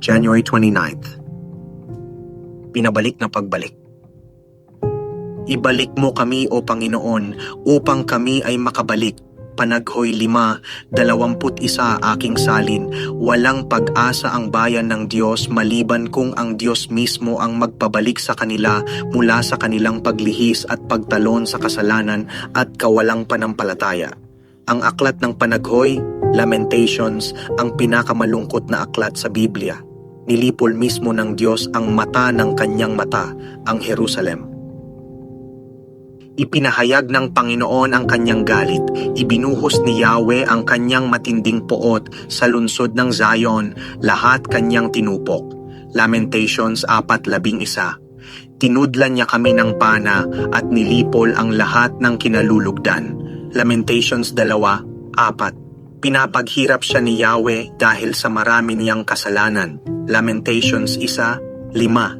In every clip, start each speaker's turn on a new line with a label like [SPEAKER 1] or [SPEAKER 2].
[SPEAKER 1] January 29th. Pinabalik na pagbalik. Ibalik mo kami, O Panginoon, upang kami ay makabalik. Panaghoy 5:21 aking salin. Walang pag-asa ang bayan ng Diyos maliban kung ang Diyos mismo ang magpabalik sa kanila mula sa kanilang paglihis at pagtalon sa kasalanan at kawalang panampalataya. Ang aklat ng Panaghoy, Lamentations, ang pinakamalungkot na aklat sa Biblia. Nilipol mismo ng Diyos ang mata ng kanyang mata, ang Jerusalem. Ipinahayag ng Panginoon ang kanyang galit. Ibinuhos ni Yahweh ang kanyang matinding poot sa lungsod ng Zion, lahat kanyang tinupok. Lamentations 4:11. Tinudlan niya kami ng pana at nilipol ang lahat ng kinalulugdan. Lamentations 2:4. Pinapaghirap siya ni Yahweh dahil sa marami niyang kasalanan. Lamentations 1:5.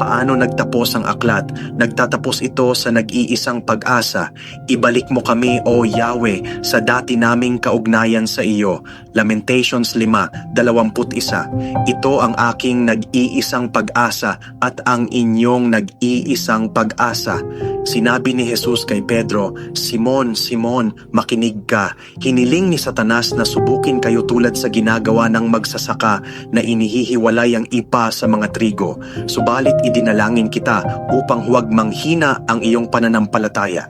[SPEAKER 1] Paano nagtapos ang aklat? Nagtatapos ito sa nag-iisang pag-asa. Ibalik mo kami, O Yahweh, sa dati naming kaugnayan sa iyo. Lamentations 5:21. Ito ang aking nag-iisang pag-asa at ang inyong nag-iisang pag-asa. Sinabi ni Jesus kay Pedro, Simon, Simon, makinig ka. Hiniling ni Satanas na subukin kayo tulad sa ginagawa ng magsasaka na inihihiwalay ang ipa sa mga trigo. Subalit idinalangin kita upang huwag manghina ang iyong pananampalataya.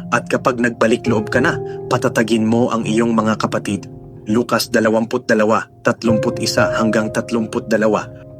[SPEAKER 1] At kapag nagbalik loob ka na, patatagin mo ang iyong mga kapatid. Lucas 22:31-32.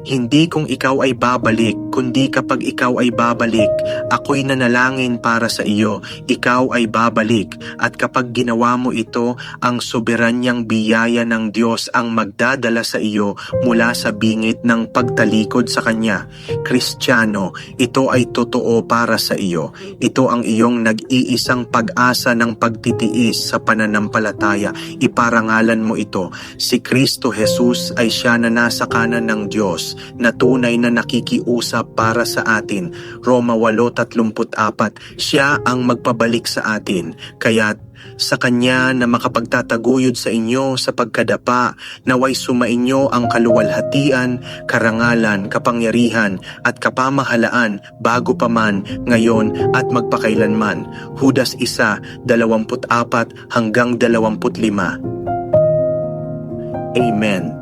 [SPEAKER 1] Hindi kung ikaw ay babalik, kundi kapag ikaw ay babalik, ako'y nanalangin para sa iyo, ikaw ay babalik. At kapag ginawa mo ito, ang soberanyang biyaya ng Diyos ang magdadala sa iyo mula sa bingit ng pagtalikod sa Kanya. Kristiyano, ito ay totoo para sa iyo. Ito ang iyong nag-iisang pag-asa ng pagtitiis sa pananampalataya. Iparangalan mo ito. Si Kristo Jesus ay siya na nasa kanan ng Diyos, na tunay na nakikiusap para sa atin. Roma 8:34. Siya ang magpabalik sa atin. Kaya't sa Kanya na makapagtataguyod sa inyo sa pagkadapa, naway sumainyo ang kaluwalhatian, karangalan, kapangyarihan at kapamahalaan bago pa man, ngayon at magpakailanman. Judas 1:24-25. Amen.